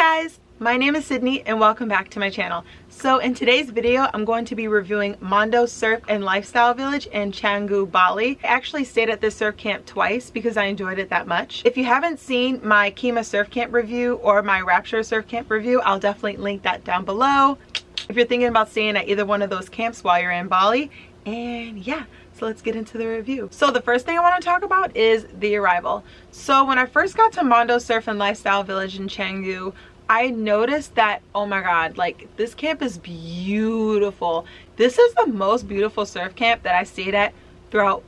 guys, my name is Sydney and welcome back to my channel. So in today's video, I'm going to be reviewing Mondo Surf and Lifestyle Village in Canggu, Bali. I actually stayed at this surf camp twice because I enjoyed it that much. If you haven't seen my Kima surf camp review or my Rapture surf camp review, I'll definitely link that down below if you're thinking about staying at either one of those camps while you're in Bali. And yeah, so let's get into the review. So the first thing I want to talk about is the arrival. So when I first got to Mondo Surf and Lifestyle Village in Canggu, I noticed that, oh my god, like this camp is beautiful. This is the most beautiful surf camp that I stayed at throughout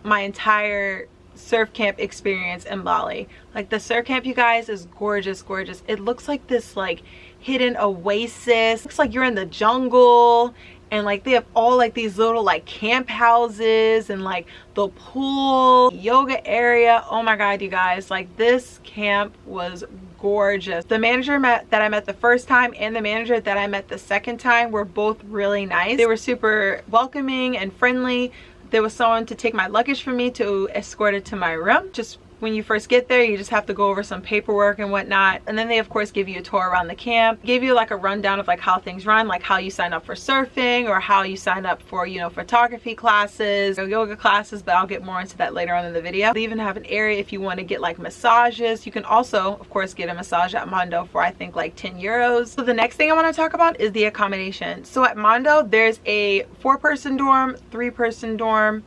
my entire surf camp experience in Bali. Like the surf camp, you guys, is gorgeous, gorgeous. It looks like this like hidden oasis. Looks like you're in the jungle. And like they have all like these little like camp houses and like the pool, yoga area. Oh my god, you guys, like this camp was gorgeous. The manager that I met the first time and the manager that I met the second time were both really nice. They were super welcoming and friendly. There was someone to take my luggage for me to escort it to my room. Just when you first get there, you just have to go over some paperwork and whatnot, and then they of course give you a tour around the camp, give you like a rundown of like how things run, like how you sign up for surfing or how you sign up for, you know, photography classes or yoga classes, but I'll get more into that later on in the video. They even have an area if you want to get like massages. You can also of course get a massage at Mondo for I think like 10 euros. So the next thing I want to talk about is the accommodation. So at Mondo there's a 4-person dorm, 3-person dorm,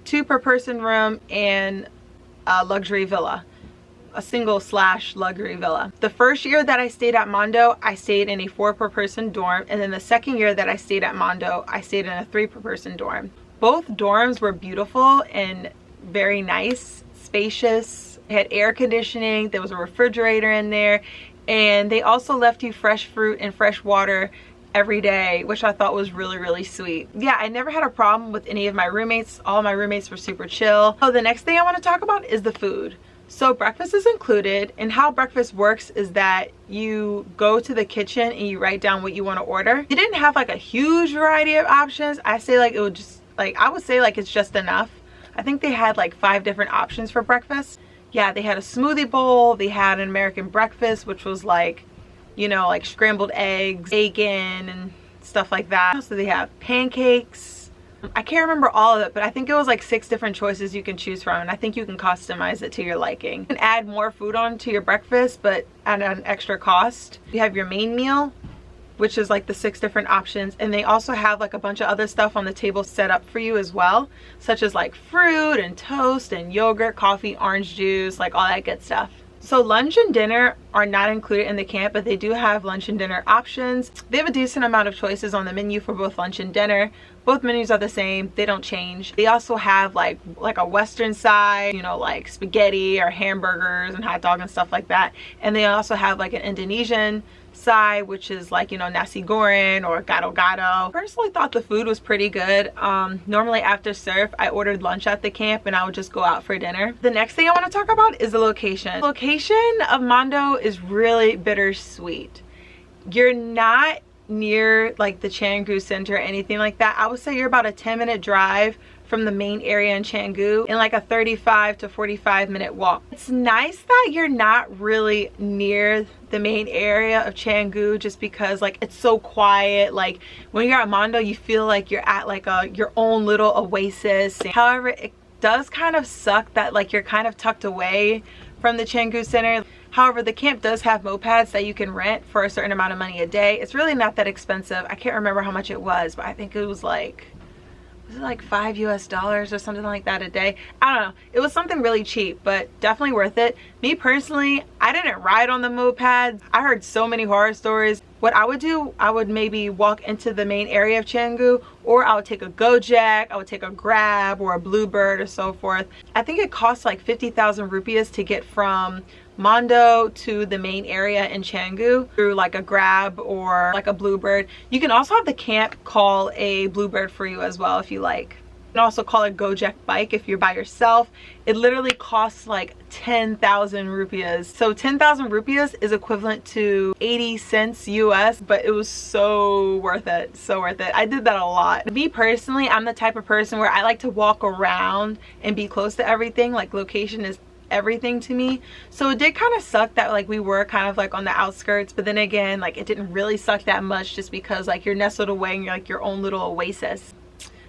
2 per person room, and a luxury villa, a single / luxury villa. The first year that I stayed at Mondo, I stayed in a 4 per person dorm, and then the second year that I stayed at Mondo, I stayed in a 3 per person dorm. Both dorms were beautiful and very nice, spacious. They had air conditioning, there was a refrigerator in there, and they also left you fresh fruit and fresh water every day, which I thought was really sweet. Yeah, I never had a problem with any of my roommates. All my roommates were super chill. So the next thing I want to talk about is the food. So breakfast is included, and how breakfast works is that you go to the kitchen and you write down what you want to order. You didn't have like a huge variety of options. I say like it would just like, I would say like it's just enough. I think they had like 5 different options for breakfast. Yeah, they had a smoothie bowl, they had an American breakfast, which was like, you know, like scrambled eggs, bacon, and stuff like that. So they have pancakes. I can't remember all of it, but I think it was like 6 different choices you can choose from, and I think you can customize it to your liking. You can add more food on to your breakfast, but at an extra cost. You have your main meal, which is like the 6 different options, and they also have like a bunch of other stuff on the table set up for you as well, such as like fruit and toast and yogurt, coffee, orange juice, like all that good stuff. So lunch and dinner are not included in the camp, but they do have lunch and dinner options. They have a decent amount of choices on the menu for both lunch and dinner. Both menus are the same, they don't change. They also have like a Western side, you know, like spaghetti or hamburgers and hot dog and stuff like that. And they also have like an Indonesian side, which is like, you know, nasi goreng or gado-gado. Personally thought the food was pretty good. Normally after surf I ordered lunch at the camp and I would just go out for dinner. The next thing I want to talk about is the location. The location of Mondo is really bittersweet. You're not near like the Canggu Center or anything like that. I would say you're about a 10-minute drive from the main area in Canggu and like a 35 to 45-minute walk. It's nice that you're not really near the main area of Canggu just because like it's so quiet. Like when you're at Mondo you feel like you're at like your own little oasis. However, it does kind of suck that like you're kind of tucked away from the Canggu Center. However, the camp does have mopeds that you can rent for a certain amount of money a day. It's really not that expensive. I can't remember how much it was, but I think it was like $5 US or something like that a day. I don't know, it was something really cheap, but definitely worth it. Me personally, I didn't ride on the moped. I heard so many horror stories. What I would do, I would maybe walk into the main area of Canggu, or I would take a Gojek, I would take a Grab or a Bluebird or so forth. I think it costs like 50,000 rupees to get from Mondo to the main area in Canggu through like a Grab or like a Bluebird. You can also have the camp call a Bluebird for you as well if you like. You can also call a Gojek bike if you're by yourself. It literally costs like 10,000 rupees. So 10,000 rupees is equivalent to 80 cents US, but it was so worth it, so worth it. I did that a lot. Me personally, I'm the type of person where I like to walk around and be close to everything. Like location is everything to me. So it did kind of suck that like we were kind of like on the outskirts, but then again, like it didn't really suck that much just because like you're nestled away and you're like your own little oasis.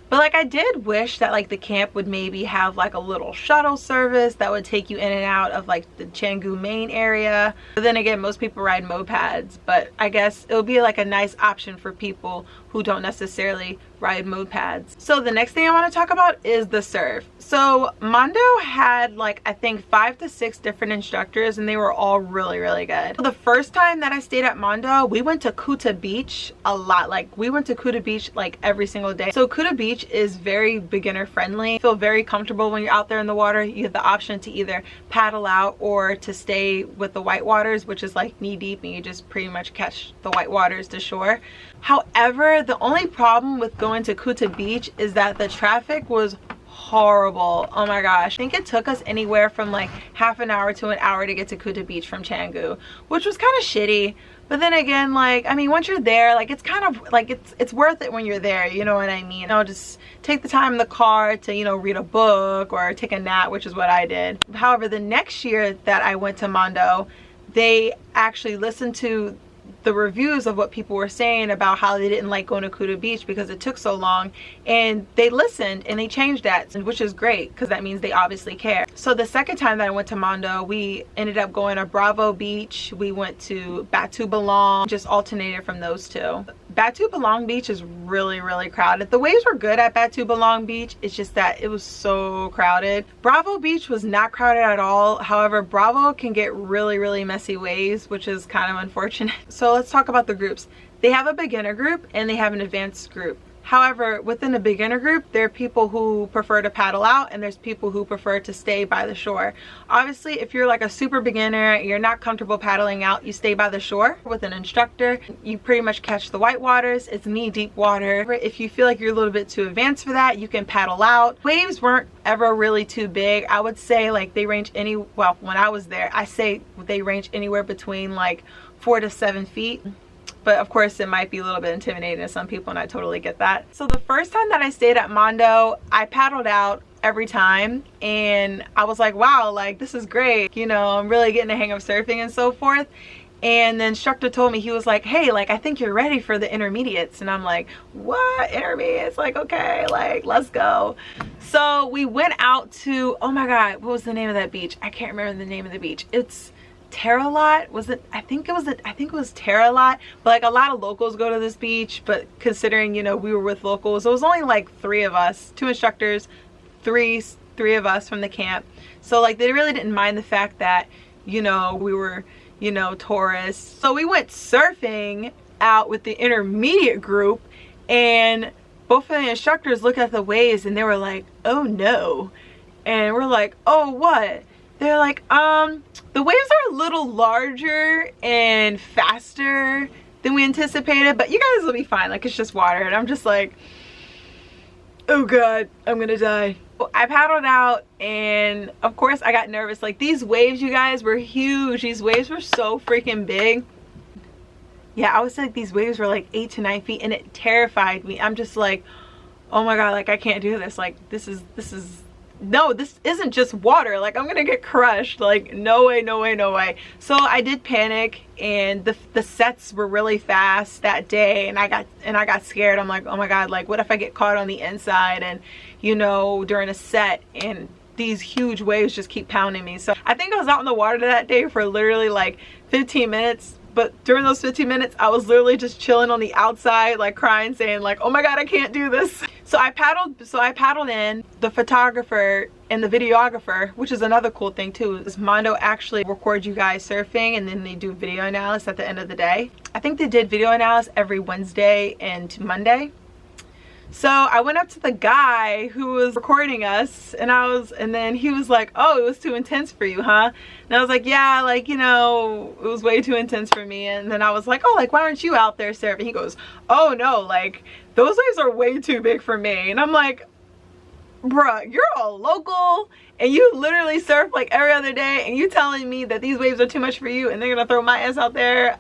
But like I did wish that like the camp would maybe have like a little shuttle service that would take you in and out of like the Canggu main area. But then again, most people ride mopeds, but I guess it'll be like a nice option for people who don't necessarily ride mopeds. So the next thing I want to talk about is the surf. So Mondo had like I think 5 to 6 different instructors, and they were all really good. The first time that I stayed at Mondo, we went to Kuta Beach a lot. Like we went to Kuta Beach like every single day. So Kuta Beach is very beginner friendly. You feel very comfortable when you're out there in the water. You have the option to either paddle out or to stay with the white waters, which is like knee deep, and you just pretty much catch the white waters to shore. However, the only problem with going to Kuta Beach is that the traffic was horrible. Oh my gosh, I think it took us anywhere from like half an hour to an hour to get to Kuta Beach from Canggu, which was kind of shitty. But then again, like I mean, once you're there, like it's kind of like it's worth it when you're there, you know what I mean? You know, just take the time in the car to, you know, read a book or take a nap, which is what I did. However, the next year that I went to Mondo, they actually listened to the reviews of what people were saying about how they didn't like going to Kuta Beach because it took so long, and they listened and they changed that, which is great because that means they obviously care. So the second time that I went to Mondo, we ended up going to Bravo Beach, we went to Batu Belong, just alternated from those two. Batu Belong Beach is really crowded. The waves were good at Batu Belong Beach, it's just that it was so crowded. Bravo Beach was not crowded at all. However, Bravo can get really messy waves, which is kind of unfortunate. So let's talk about the groups. They have a beginner group and they have an advanced group. However, within the beginner group, there are people who prefer to paddle out and there's people who prefer to stay by the shore. Obviously, if you're like a super beginner, you're not comfortable paddling out, you stay by the shore with an instructor. You pretty much catch the white waters. It's knee deep water. If you feel like you're a little bit too advanced for that, you can paddle out. Waves weren't ever really too big. I would say like they range well, when I was there, I say they range anywhere between like 4 to 7 feet. But of course it might be a little bit intimidating to some people, and I totally get that. So the first time that I stayed at Mondo, I paddled out every time and I was like, wow, like this is great, you know, I'm really getting the hang of surfing and so forth. And the instructor told me, he was like, hey, like I think you're ready for the intermediates. And I'm like, what, intermediates? Like, okay, like let's go. So we went out to, oh my god, what was the name of that beach? I can't remember the name of the beach. It's Terralot, was it? I think it was Terralot. But like a lot of locals go to this beach, but considering, you know, we were with locals, it was only like 3 of us, 2 instructors, three of us from the camp. So like they really didn't mind the fact that, you know, we were, you know, tourists. So we went surfing out with the intermediate group, and both of the instructors looked at the waves and they were like, oh no. And we're like, oh what? They're like, the waves are a little larger and faster than we anticipated, but you guys will be fine, like it's just water. And I'm just like, oh god, I'm gonna die. I paddled out and of course I got nervous. Like these waves, you guys, were huge. These waves were so freaking big. Yeah, I was like, these waves were like 8 to 9 feet and it terrified me. I'm just like, oh my god, like I can't do this. Like this is no, this isn't just water, like I'm gonna get crushed, like no way. So I did panic, and the sets were really fast that day, and I got scared. I'm like, oh my god, like what if I get caught on the inside, and you know, during a set and these huge waves just keep pounding me. So I think I was out in the water that day for literally like 15 minutes. But during those 15 minutes, I was literally just chilling on the outside, like crying, saying like, oh my god, I can't do this. So I paddled in. The photographer and the videographer, which is another cool thing too, is Mondo actually records you guys surfing and then they do video analysis at the end of the day. I think they did video analysis every Wednesday and Monday. So I went up to the guy who was recording us, and then he was like, oh, it was too intense for you, huh? And I was like, yeah, like, you know, it was way too intense for me. And then I was like, oh, like, why aren't you out there surfing? He goes, oh no, like those waves are way too big for me. And I'm like, bruh, you're a local and you literally surf like every other day, and you telling me that these waves are too much for you and they're gonna throw my ass out there?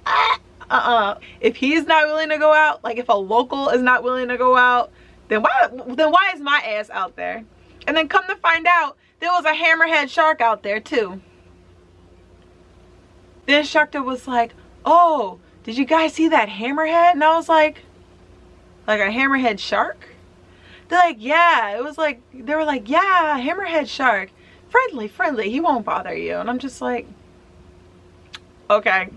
If he's not willing to go out, like if a local is not willing to go out, then why is my ass out there? And then come to find out, there was a hammerhead shark out there too. The instructor was like, oh, did you guys see that hammerhead? And I was like a hammerhead shark? They're like, yeah. It was like, they were like, yeah, hammerhead shark. Friendly, he won't bother you. And I'm just like, okay.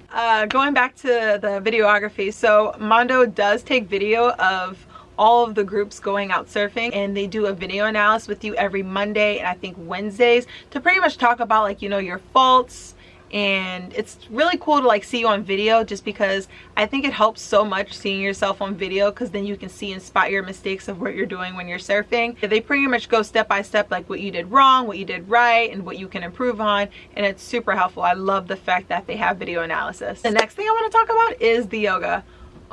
Going back to the videography. So Mondo does take video of all of the groups going out surfing, and they do a video analysis with you every Monday and I think Wednesdays to pretty much talk about, like, you know, your faults. And it's really cool to like see you on video, just because I think it helps so much seeing yourself on video, because then you can see and spot your mistakes of what you're doing when you're surfing. They pretty much go step by step, like what you did wrong, what you did right, and what you can improve on, and it's super helpful. I love the fact that they have video analysis. The next thing I want to talk about is the yoga.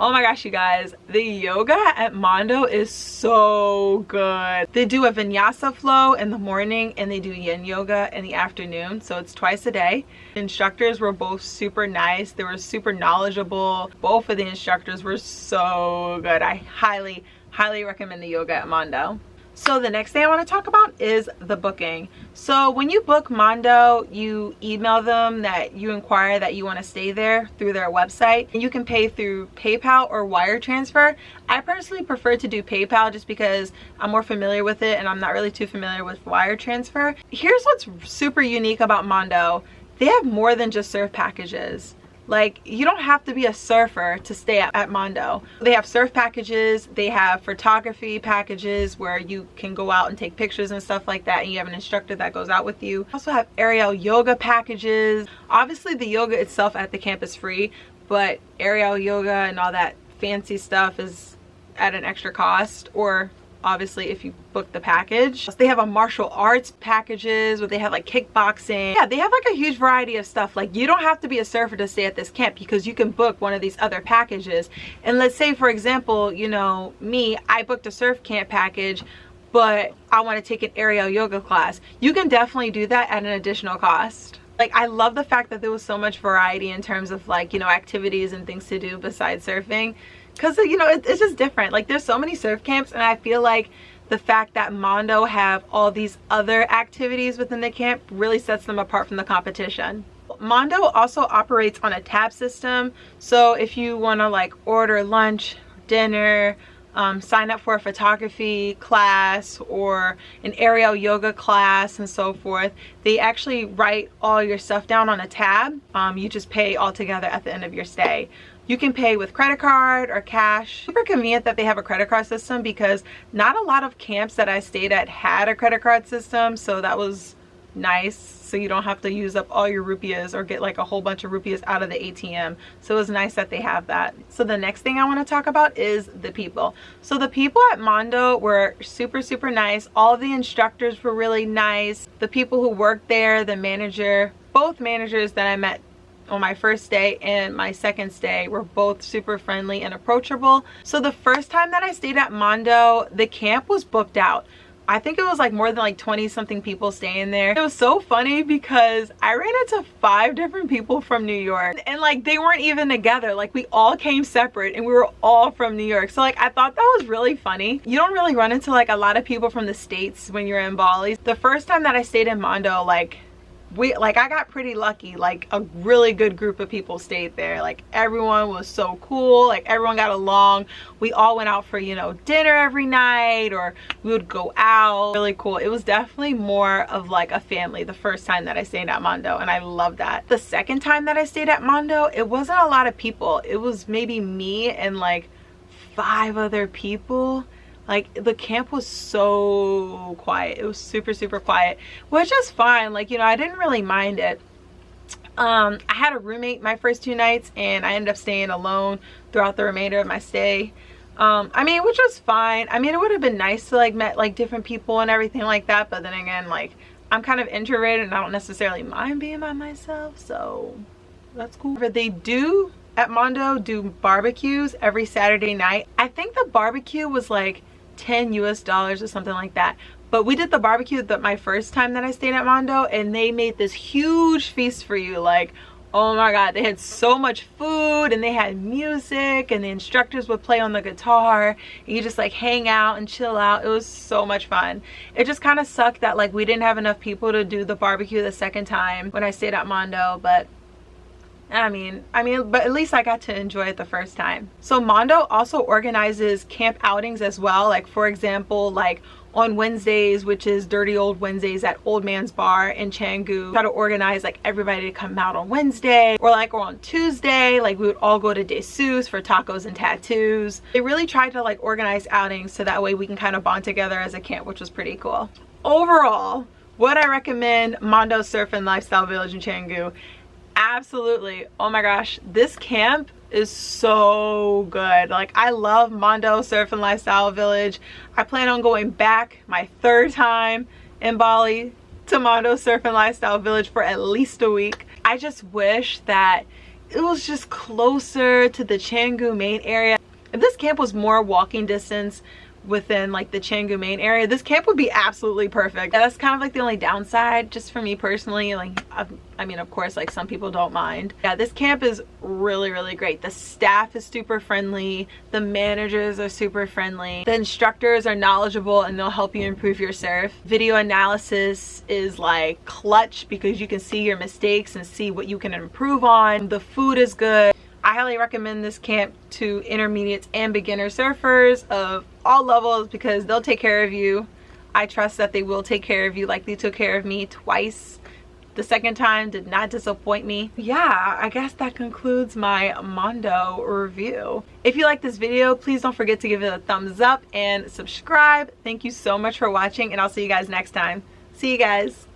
Oh my gosh, you guys, the yoga at Mondo is so good. They do a vinyasa flow in the morning and they do yin yoga in the afternoon, so it's twice a day. The instructors were both super nice. They were super knowledgeable. Both of the instructors were so good. I highly recommend the yoga at Mondo. So the next thing I want to talk about is the booking. So when you book Mondo, you email them that you inquire that you want to stay there through their website, and you can pay through PayPal or wire transfer. I personally prefer to do PayPal just because I'm more familiar with it, and I'm not really too familiar with wire transfer. Here's what's super unique about Mondo. They have more than just surf packages. Like, you don't have to be a surfer to stay at Mondo. They have surf packages, they have photography packages where you can go out and take pictures and stuff like that, and you have an instructor that goes out with you. They also have aerial yoga packages. Obviously the yoga itself at the camp is free, but aerial yoga and all that fancy stuff is at an extra cost, or obviously if you book the package. They have a martial arts packages where they have like kickboxing. Yeah, they have like a huge variety of stuff. Like, you don't have to be a surfer to stay at this camp, because you can book one of these other packages. And let's say, for example, you know, me, I booked a surf camp package, but I want to take an aerial yoga class. You can definitely do that at an additional cost. Like, I love the fact that there was so much variety in terms of, like, you know, activities and things to do besides surfing. Because, you know, it's just different. Like, there's so many surf camps, and I feel like the fact that Mondo have all these other activities within the camp really sets them apart from the competition. Mondo also operates on a tab system. So if you want to like order lunch, dinner, sign up for a photography class or an aerial yoga class and so forth, they actually write all your stuff down on a tab. You just pay all together at the end of your stay. You can pay with credit card or cash. Super convenient that they have a credit card system, because not a lot of camps that I stayed at had a credit card system, so that was nice. So you don't have to use up all your rupees or get like a whole bunch of rupees out of the ATM. So it was nice that they have that. So the next thing I want to talk about is the people. So the people at Mondo were super nice. All of the instructors were really nice. The people who worked there, the manager, both managers that I met on my first day and my second stay were both super friendly and approachable. So the first time that I stayed at Mondo, the camp was booked out. I think it was like more than like 20 something people staying there. It was so funny because I ran into 5 different people from New York, and like they weren't even together. Like, we all came separate and we were all from New York. So like I thought that was really funny. You don't really run into like a lot of people from the States when you're in Bali. The first time that I stayed in Mondo, I got pretty lucky. Like, a really good group of people stayed there. Like, everyone was so cool. Like, everyone got along. We all went out for, you know, dinner every night, or we would go out. Really cool. It was definitely more of like a family the first time that I stayed at Mondo, and I love that. The second time that I stayed at Mondo, it wasn't a lot of people. It was maybe me and like 5 other people. Like, the camp was so quiet. It was super quiet, which is fine. Like, you know, I didn't really mind it. I had a roommate my first 2 nights, and I ended up staying alone throughout the remainder of my stay. I mean, which was fine. I mean, it would have been nice to like met like different people and everything like that, but then again, like, I'm kind of introverted and I don't necessarily mind being by myself, so that's cool. But they do at Mondo do barbecues every Saturday night. I think the barbecue was like $10 US or something like that. But we did the barbecue my first time that I stayed at Mondo, and they made this huge feast for you. Like, Oh my god, they had so much food and they had music and the instructors would play on the guitar and you just like hang out and chill out. It was so much fun. It just kind of sucked that like we didn't have enough people to do the barbecue the second time when I stayed at Mondo, but but at least I got to enjoy it the first time. So Mondo also organizes camp outings as well. Like for example, like on Wednesdays, which is Dirty Old Wednesdays at Old Man's Bar in Canggu, try to organize like everybody to come out on Wednesday, or like on Tuesday, like we would all go to De Seuss for tacos and tattoos. They really tried to like organize outings so that way we can kind of bond together as a camp, which was pretty cool. Overall, would I recommend Mondo Surf and Lifestyle Village in Canggu? Absolutely. Oh my gosh, this camp is so good. Like I love Mondo Surf and Lifestyle Village. I plan on going back my third time in Bali to Mondo Surf and Lifestyle Village for at least a week. I just wish that it was just closer to the Canggu main area. If this camp was more walking distance within like the Canggu main area, this camp would be absolutely perfect. And that's kind of like the only downside just for me personally. Like I mean, of course, like some people don't mind. Yeah, this camp is really great. The staff is super friendly, the managers are super friendly, the instructors are knowledgeable and they'll help you improve your surf. Video analysis is like clutch because you can see your mistakes and see what you can improve on. The food is good. I highly recommend this camp to intermediates and beginner surfers of all levels because they'll take care of you. I trust that they will take care of you like they took care of me twice. The second time did not disappoint me. Yeah, I guess that concludes my Mondo review. If you like this video, please don't forget to give it a thumbs up and subscribe. Thank you so much for watching and I'll see you guys next time. See you guys.